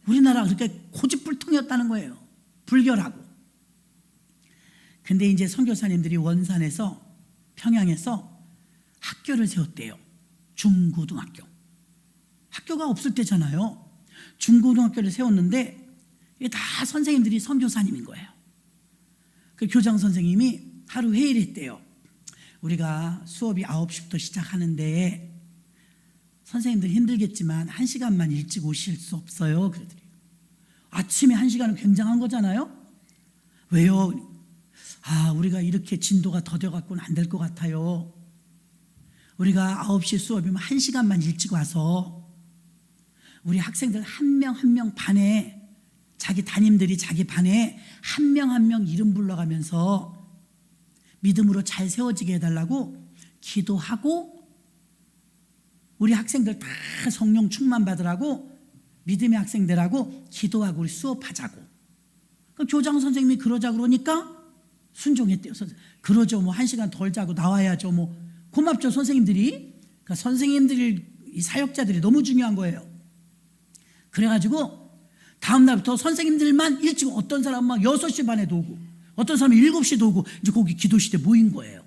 우리나라가 그렇게 고집불통이었다는 거예요. 불결하고. 근데 이제 선교사님들이 원산에서 평양에서 학교를 세웠대요. 중고등학교. 학교가 없을 때잖아요. 중고등학교를 세웠는데 이게 다 선생님들이 선교사님인 거예요. 그 교장 선생님이 하루 회의를 했대요. 우리가 수업이 9시부터 시작하는데 선생님들 힘들겠지만 1시간만 일찍 오실 수 없어요? 그러더래요. 아침에 1시간은 굉장한 거잖아요. 왜요? 우리가 이렇게 진도가 더뎌갖고는 안 될 것 같아요. 우리가 9시 수업이면 1시간만 일찍 와서 우리 학생들 한 명 한 명 반에, 자기 담임들이 자기 반에 한 명 한 명 이름 불러가면서 믿음으로 잘 세워지게 해달라고 기도하고, 우리 학생들 다 성령 충만 받으라고 믿음의 학생들하고 기도하고 우리 수업하자고. 그 교장 선생님이 그러자 그러니까 순종했대요. 그러죠. 뭐 1시간 덜 자고 나와야죠. 뭐 고맙죠. 선생님들이. 그러니까 선생님들이, 이 사역자들이 너무 중요한 거예요. 그래가지고 다음 날부터 선생님들만 일찍, 어떤 사람은 막 6시 반에도 오고 어떤 사람은 7시도 오고, 이제 거기 기도실에 모인 거예요.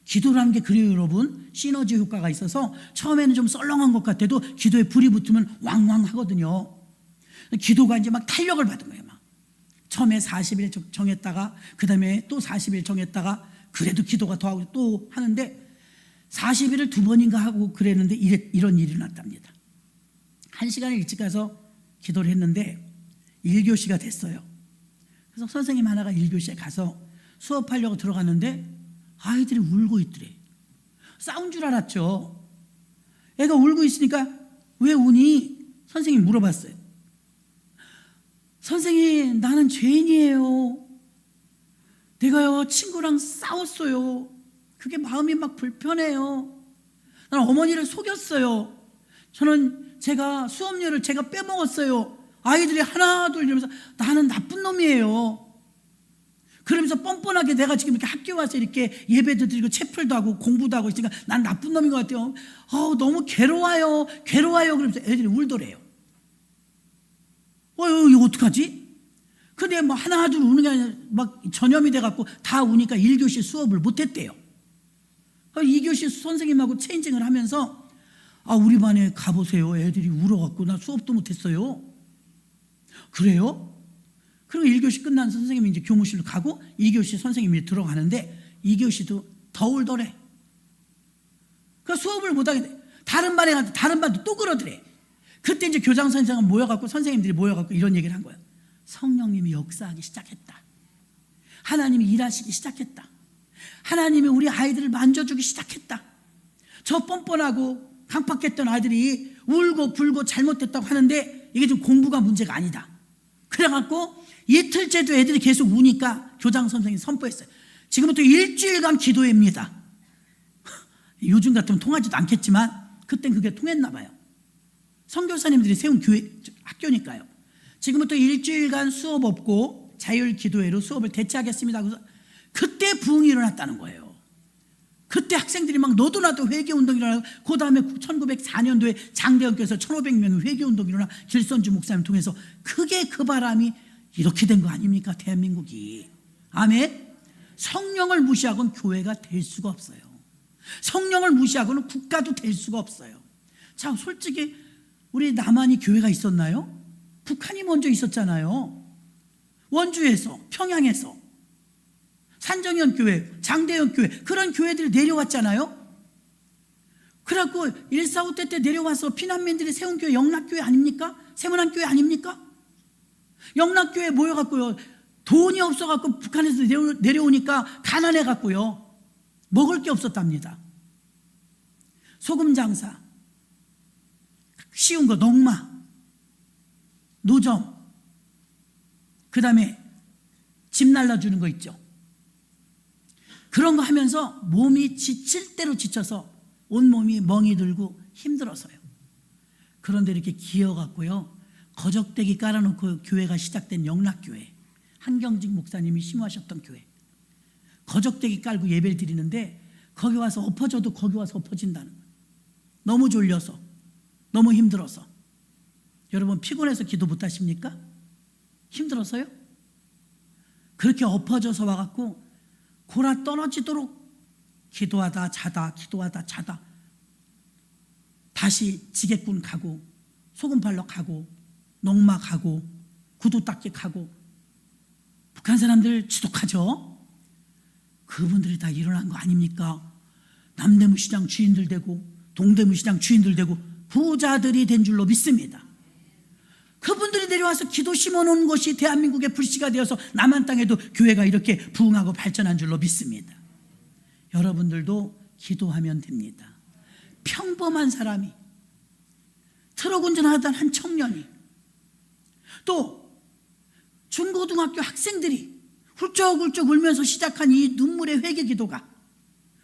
기도라는 게 그래요, 여러분. 시너지 효과가 있어서 처음에는 좀 썰렁한 것 같아도 기도에 불이 붙으면 왕왕 하거든요. 기도가 이제 막 탄력을 받은 거예요. 막 처음에 40일 정했다가 그 다음에 또 40일 정했다가 그래도 기도가 더 하고 또 하는데 40일을 2번인가 하고 그랬는데 이런 일이 났답니다. 1시간을 일찍 가서 기도를 했는데 1교시가 됐어요. 그래서 선생님 하나가 1교시에 가서 수업하려고 들어갔는데 아이들이 울고 있더래. 싸운 줄 알았죠. 애가 울고 있으니까 왜 우니? 선생님이 물어봤어요. 선생님, 나는 죄인이에요. 내가요 친구랑 싸웠어요. 그게 마음이 막 불편해요. 나는 어머니를 속였어요. 제가 수업료를 제가 빼먹었어요. 아이들이 하나 둘 이러면서 나는 나쁜 놈이에요. 그러면서 뻔뻔하게 내가 지금 이렇게 학교 와서 이렇게 예배도 드리고 채플도 하고 공부도 하고 있으니까 난 나쁜 놈인 것 같아요. 너무 괴로워요. 그러면서 애들이 울더래요. 이거 어떡하지? 근데 뭐 하나 둘 우는 게 아니라 막 전염이 돼갖고 다 우니까 1교시 수업을 못했대요. 2교시 선생님하고 체인징을 하면서 우리 반에 가보세요. 애들이 울어갖고 나 수업도 못했어요. 그래요? 그리고 1교시 끝난 선생님이 이제 교무실로 가고 2교시 선생님이 들어가는데 2교시도 더 울더래. 그 수업을 못하게 돼. 다른 반도 또 그러더래. 그때 이제 교장 선생님들이 모여갖고 이런 얘기를 한 거예요. 성령님이 역사하기 시작했다. 하나님이 일하시기 시작했다. 하나님이 우리 아이들을 만져주기 시작했다. 저 뻔뻔하고 강팍했던 아이들이 울고 불고 잘못됐다고 하는데 이게 좀 공부가 문제가 아니다. 그래갖고 이틀째도 애들이 계속 우니까 교장 선생님이 선포했어요. 지금부터 일주일간 기도회입니다. 요즘 같으면 통하지도 않겠지만 그땐 그게 통했나 봐요. 선교사님들이 세운 학교니까요. 지금부터 일주일간 수업 없고 자율 기도회로 수업을 대체하겠습니다. 그래서 그때 부흥이 일어났다는 거예요. 그때 학생들이 막 너도 나도 회개운동이 일어나고 그 다음에 1904년도에 장대원교에서 1500명의 회개운동이 일어나 길선주 목사님 통해서 그게 그 바람이 이렇게 된 거 아닙니까? 대한민국이. 아멘. 성령을 무시하고는 교회가 될 수가 없어요. 성령을 무시하고는 국가도 될 수가 없어요. 자, 솔직히 우리 남한이 교회가 있었나요? 북한이 먼저 있었잖아요. 원주에서, 평양에서 산정현 교회, 장대현 교회, 그런 교회들이 내려왔잖아요. 그래갖고 145 때 내려와서 피난민들이 세운 교회 영락교회 아닙니까? 세문안교회 아닙니까? 영락교회 모여갖고요, 돈이 없어갖고 북한에서 내려오니까 가난해갖고요, 먹을 게 없었답니다. 소금 장사, 쉬운 거 농마, 노점, 그 다음에 집 날라주는 거 있죠. 그런 거 하면서 몸이 지칠 대로 지쳐서 온몸이 멍이 들고 힘들어서요. 그런데 이렇게 기어갖고요, 거적대기 깔아놓고 교회가 시작된 영락교회, 한경직 목사님이 심호하셨던 교회, 거적대기 깔고 예배를 드리는데 거기 와서 엎어져도 거기 와서 엎어진다는 거예요. 너무 졸려서, 너무 힘들어서. 여러분 피곤해서 기도 못하십니까? 힘들어서요? 그렇게 엎어져서 와갖고 골아 떨어지도록 기도하다 자다 기도하다 자다 다시 지게꾼 가고 소금 팔러 가고 농마 가고 구두 닦기 가고. 북한 사람들 지독하죠? 그분들이 다 일어난 거 아닙니까? 남대문시장 주인들 되고 동대문시장 주인들 되고 부자들이 된 줄로 믿습니다. 그분들이 내려와서 기도 심어놓은 것이 대한민국의 불씨가 되어서 남한 땅에도 교회가 이렇게 부흥하고 발전한 줄로 믿습니다. 여러분들도 기도하면 됩니다. 평범한 사람이, 트럭 운전하던 한 청년이, 또 중고등학교 학생들이 훌쩍훌쩍 울면서 시작한 이 눈물의 회개 기도가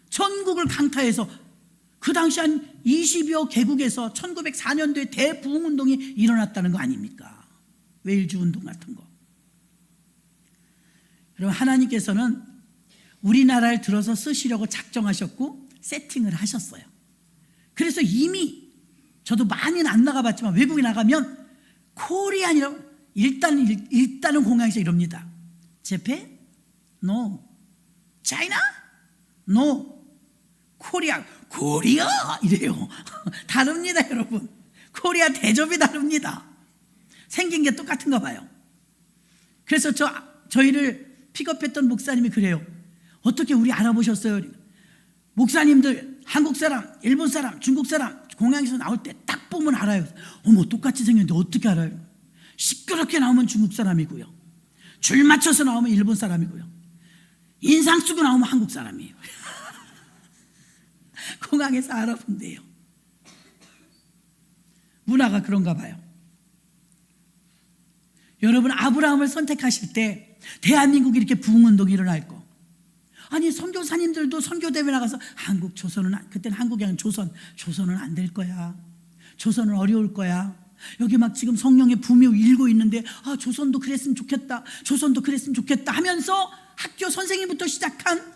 전국을 강타해서 그 당시 한 20여 개국에서 1904년도에 대부흥운동이 일어났다는 거 아닙니까? 웨일즈운동 같은 거. 여러분, 하나님께서는 우리나라를 들어서 쓰시려고 작정하셨고 세팅을 하셨어요. 그래서 이미 저도 많이는 안 나가봤지만 외국에 나가면 코리안이라고 일단은 공항에서 이럽니다. 재패? No. 차이나? No. 코리아 이래요. 다릅니다, 여러분. 코리아 대접이 다릅니다. 생긴 게 똑같은가 봐요. 그래서 저희를 픽업했던 목사님이 그래요. 어떻게 우리 알아보셨어요? 목사님들 한국 사람, 일본 사람, 중국 사람 공항에서 나올 때 딱 보면 알아요. 어머, 똑같이 생겼는데 어떻게 알아요? 시끄럽게 나오면 중국 사람이고요, 줄 맞춰서 나오면 일본 사람이고요, 인상 쓰고 나오면 한국 사람이에요. 공항에서 알아본대요. 문화가 그런가 봐요. 여러분, 아브라함을 선택하실 때 대한민국이 이렇게 부흥운동이 일어날 거, 아니 선교사님들도 선교대회 나가서 한국 조선은, 그때는 한국이 아니라 조선은 안 될 거야, 조선은 어려울 거야, 여기 막 지금 성령의 붐이 일고 있는데 조선도 그랬으면 좋겠다, 조선도 그랬으면 좋겠다 하면서 학교 선생님부터 시작한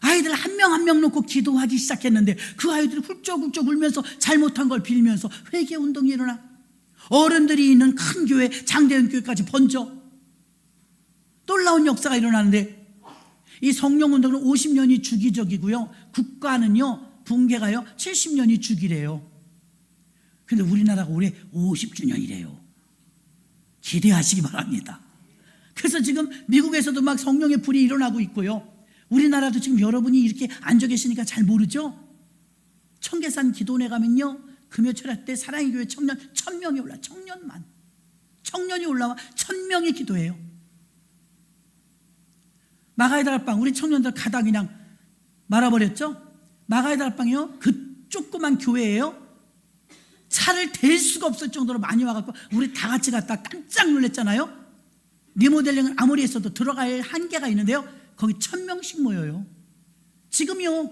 아이들 한 명 한 명 놓고 기도하기 시작했는데, 그 아이들이 훌쩍훌쩍 울면서 잘못한 걸 빌면서 회개운동이 일어나 어른들이 있는 큰 교회, 장대현 교회까지 번져 놀라운 역사가 일어나는데, 이 성령운동은 50년이 주기적이고요, 국가는요 붕괴가요 70년이 주기래요. 근데 우리나라가 올해 50주년이래요. 기대하시기 바랍니다. 그래서 지금 미국에서도 막 성령의 불이 일어나고 있고요, 우리나라도 지금 여러분이 이렇게 앉아 계시니까 잘 모르죠? 청계산 기도원에 가면요, 금요철학 때 사랑의 교회 청년 1000명이 올라, 청년이 올라와 1000명이 기도해요. 마가의 다락방, 우리 청년들 가다 그냥 말아버렸죠? 마가의 다락방이요, 그 조그만 교회예요. 차를 댈 수가 없을 정도로 많이 와갖고 우리 다 같이 갔다 깜짝 놀랐잖아요. 리모델링을 아무리 했어도 들어갈 한계가 있는데요, 거기 1000명씩 모여요. 지금요,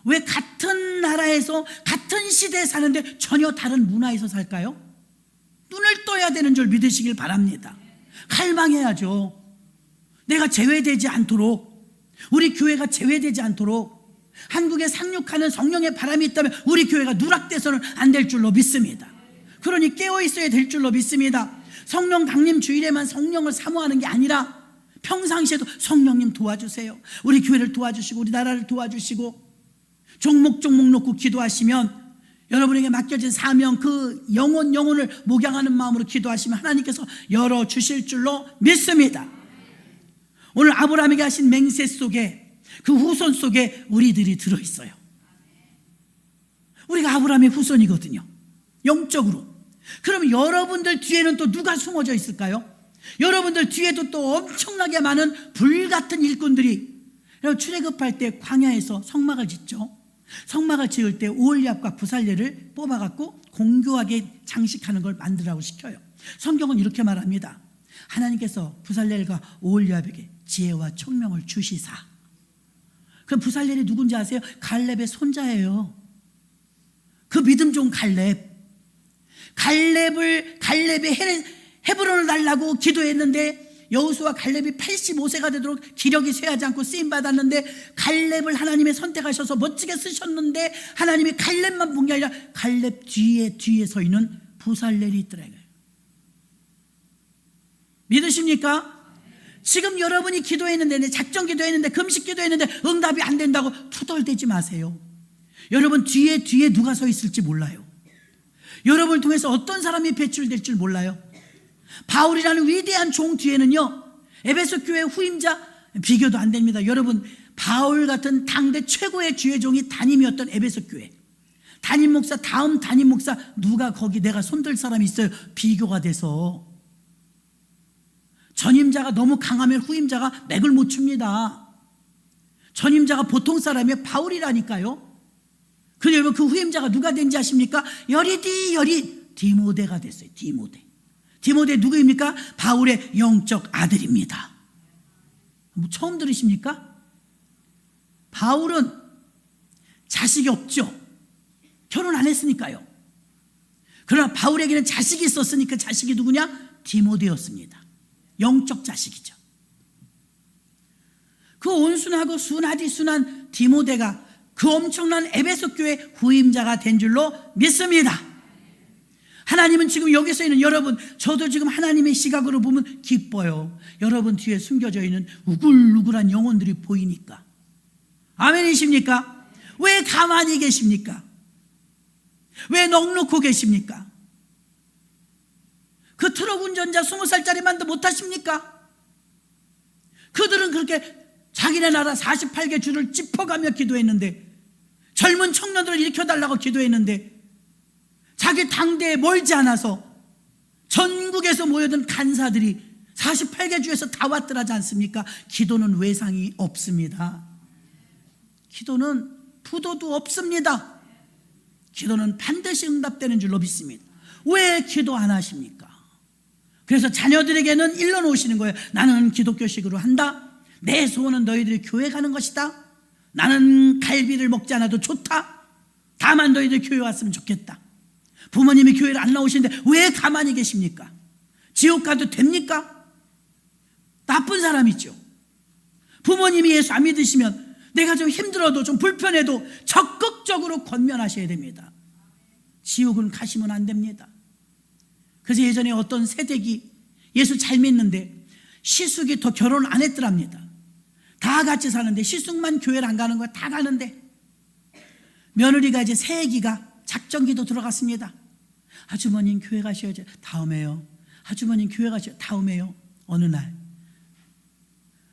왜 같은 나라에서 같은 시대에 사는데 전혀 다른 문화에서 살까요? 눈을 떠야 되는 줄 믿으시길 바랍니다. 갈망해야죠. 내가 제외되지 않도록, 우리 교회가 제외되지 않도록, 한국에 상륙하는 성령의 바람이 있다면 우리 교회가 누락돼서는 안 될 줄로 믿습니다. 그러니 깨어 있어야 될 줄로 믿습니다. 성령 강림 주일에만 성령을 사모하는 게 아니라 평상시에도 성령님 도와주세요, 우리 교회를 도와주시고 우리 나라를 도와주시고, 종목 놓고 기도하시면, 여러분에게 맡겨진 사명, 그 영혼을 목양하는 마음으로 기도하시면 하나님께서 열어주실 줄로 믿습니다. 오늘 아브라함에게 하신 맹세 속에, 그 후손 속에 우리들이 들어있어요. 우리가 아브라함의 후손이거든요, 영적으로. 그럼 여러분들 뒤에는 또 누가 숨어져 있을까요? 여러분들 뒤에도 또 엄청나게 많은 불같은 일꾼들이, 출애굽할 때 광야에서 성막을 짓죠. 성막을 지을 때 오홀리압과 부살레를 뽑아갖고 공교하게 장식하는 걸 만들라고 시켜요. 성경은 이렇게 말합니다. 하나님께서 부살렐과 오홀리압에게 지혜와 총명을 주시사. 그 부살렐이 누군지 아세요? 갈렙의 손자예요. 그 믿음 좋은 갈렙이 헤브론을 달라고 기도했는데, 여호수아 갈렙이 85세가 되도록 기력이 쇠하지 않고 쓰임받았는데, 갈렙을 하나님이 선택하셔서 멋지게 쓰셨는데, 하나님이 갈렙만 본 게 아니라 갈렙 뒤에 서 있는 부살렐이 있더라고요. 믿으십니까? 지금 여러분이 기도했는데, 작정 기도했는데, 금식 기도했는데 응답이 안 된다고 투덜대지 마세요. 여러분 뒤에 누가 서 있을지 몰라요. 여러분을 통해서 어떤 사람이 배출될 줄 몰라요. 바울이라는 위대한 종 뒤에는요, 에베소 교회 후임자 비교도 안 됩니다. 여러분, 바울 같은 당대 최고의 주의 종이 담임이었던 에베소 교회, 담임 목사, 다음 담임 목사, 누가 거기 내가 손들 사람이 있어요? 비교가 돼서. 전임자가 너무 강하면 후임자가 맥을 못 춥니다. 전임자가 보통 사람이 바울이라니까요. 그런데 여러분, 그 후임자가 누가 된지 아십니까? 열이 디모데가 됐어요. 디모데 누구입니까? 바울의 영적 아들입니다. 처음 들으십니까? 바울은 자식이 없죠. 결혼 안 했으니까요. 그러나 바울에게는 자식이 있었으니까, 자식이 누구냐? 디모데였습니다. 영적 자식이죠. 그 온순하고 순한 디모데가 그 엄청난 에베소 교회 후임자가 된 줄로 믿습니다. 하나님은 지금 여기서 있는 여러분, 저도 지금 하나님의 시각으로 보면 기뻐요. 여러분 뒤에 숨겨져 있는 우글우글한 영혼들이 보이니까. 아멘이십니까? 왜 가만히 계십니까? 왜 넋놓고 계십니까? 그 트럭 운전자 20살짜리만도 못하십니까? 그들은 그렇게 자기네 나라 48개 주를 짚어가며 기도했는데, 젊은 청년들을 일으켜달라고 기도했는데, 자기 당대에 멀지 않아서 전국에서 모여든 간사들이 48개 주에서 다 왔더라지 않습니까? 기도는 외상이 없습니다. 기도는 부도도 없습니다. 기도는 반드시 응답되는 줄로 믿습니다. 왜 기도 안 하십니까? 그래서 자녀들에게는 일러놓으시는 거예요. 나는 기독교식으로 한다. 내 소원은 너희들이 교회 가는 것이다. 나는 갈비를 먹지 않아도 좋다. 다만 너희들이 교회 왔으면 좋겠다. 부모님이 교회를 안 나오시는데 왜 가만히 계십니까? 지옥 가도 됩니까? 나쁜 사람이죠. 부모님이 예수 안 믿으시면 내가 좀 힘들어도 좀 불편해도 적극적으로 권면하셔야 됩니다. 지옥은 가시면 안 됩니다. 그래서 예전에 어떤 새댁이 예수 잘 믿는데 시숙이 더 결혼 안 했더랍니다. 다 같이 사는데 시숙만 교회를 안 가는 거야. 다 가는데 며느리가 이제 새애기가 작정기도 들어갔습니다. 아주머님 교회 가셔야죠. 다음에요. 아주머님 교회 가셔야죠. 다음에요. 어느 날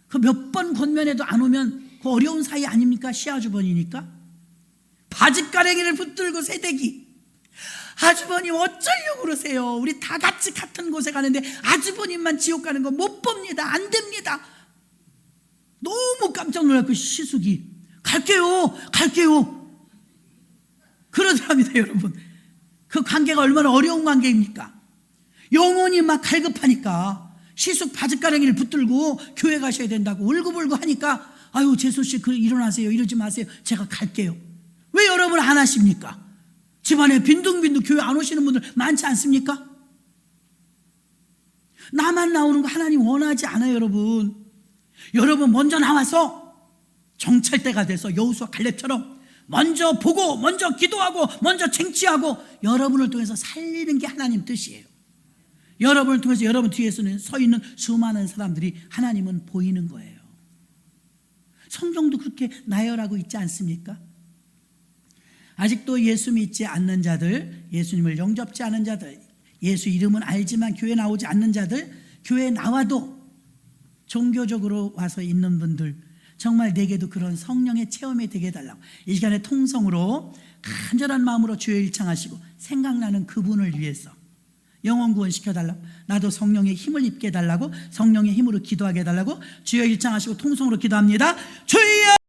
그 몇 번 권면해도 안 오면 그 어려운 사이 아닙니까? 시아주머니니까 바짓가랭이를 붙들고 새댁이 아주버님 어쩌려고 그러세요? 우리 다 같이 같은 곳에 가는데 아주버님만 지옥 가는 거 못 봅니다. 안 됩니다. 너무 깜짝 놀랐고 시숙이 갈게요 그러더랍니다. 여러분, 그 관계가 얼마나 어려운 관계입니까? 영혼이 막 갈급하니까 시숙 바짓가랭이를 붙들고 교회 가셔야 된다고 울고불고 하니까 아유 재수씨 일어나세요. 이러지 마세요. 제가 갈게요. 왜 여러분 안 하십니까? 집안에 빈둥빈둥 교회 안 오시는 분들 많지 않습니까? 나만 나오는 거 하나님 원하지 않아요. 여러분 먼저 나와서 정찰대가 돼서 여호수아 칼렙처럼 먼저 보고 먼저 기도하고 먼저 쟁취하고 여러분을 통해서 살리는 게 하나님 뜻이에요. 여러분을 통해서 여러분 뒤에서는 서 있는 수많은 사람들이 하나님은 보이는 거예요. 성경도 그렇게 나열하고 있지 않습니까? 아직도 예수 믿지 않는 자들, 예수님을 영접지 않은 자들, 예수 이름은 알지만 교회 나오지 않는 자들, 교회 나와도 종교적으로 와서 있는 분들, 정말 내게도 그런 성령의 체험이 되게 해달라고 이 시간에 통성으로 간절한 마음으로 주여 일창하시고 생각나는 그분을 위해서 영혼 구원 시켜달라고, 나도 성령의 힘을 입게 해달라고, 성령의 힘으로 기도하게 해달라고 주여 일창하시고 통성으로 기도합니다. 주여